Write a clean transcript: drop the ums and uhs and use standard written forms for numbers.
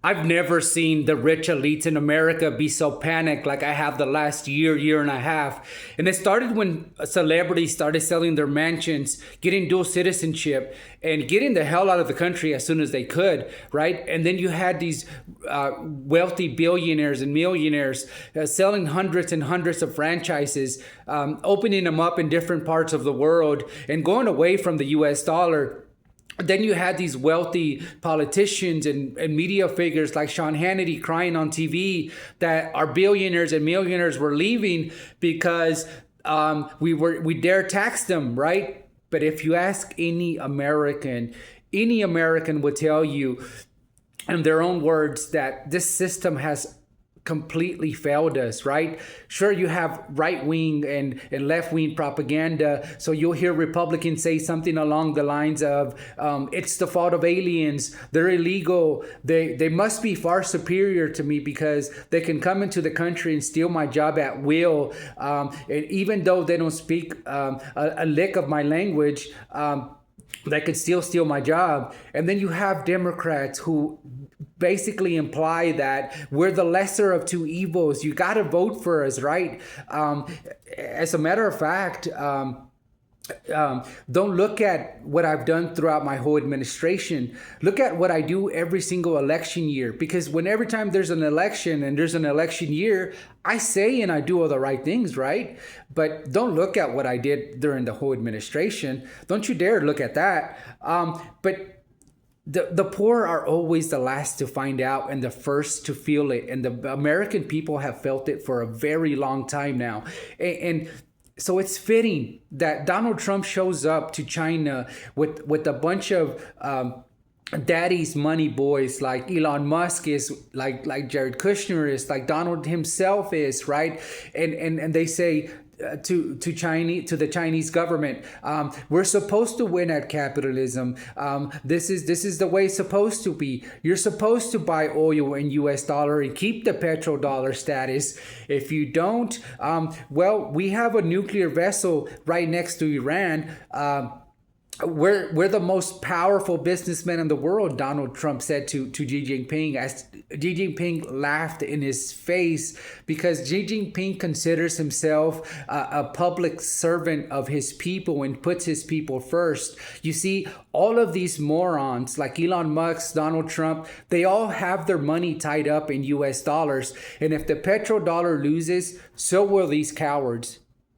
I've never seen the rich elites in America be so panicked like I have the last year and a half. And it started when celebrities started selling their mansions, getting dual citizenship, and getting the hell out of the country as soon as they could, right? And then you had these wealthy billionaires and millionaires selling hundreds and hundreds of franchises, opening them up in different parts of the world, and going away from the US dollar. Then you had these wealthy politicians and media figures like Sean Hannity crying on TV that our billionaires and millionaires were leaving because we dare tax them, right? But if you ask any American would tell you in their own words that this system has completely failed us, right? Sure, you have right wing and left wing propaganda. So you'll hear Republicans say something along the lines of, it's the fault of aliens. They're illegal. They must be far superior to me because they can come into the country and steal my job at will. And even though they don't speak a lick of my language, that could still steal my job. And then you have Democrats who basically imply that we're the lesser of two evils. You got to vote for us, right? As a matter of fact, don't look at what I've done throughout my whole administration. Look at what I do every single election year. Because every time there's an election and there's an election year, I say and I do all the right things, right? But don't look at what I did during the whole administration. Don't you dare look at that. But the poor are always the last to find out and the first to feel it. And the American people have felt it for a very long time now. And so it's fitting that Donald Trump shows up to China with a bunch of daddy's money boys like Elon Musk is, like Jared Kushner is, like Donald himself is, right? And they say to the Chinese government, we're supposed to win at capitalism. This is the way it's supposed to be. You're supposed to buy oil in US dollar and keep the petrodollar status. If you don't, well, we have a nuclear vessel right next to Iran. We're the most powerful businessmen in the world, Donald Trump said to Xi Jinping, as Xi Jinping laughed in his face because Xi Jinping considers himself a public servant of his people and puts his people first. You see, all of these morons like Elon Musk, Donald Trump, they all have their money tied up in US dollars. And if the petrodollar loses, so will these cowards.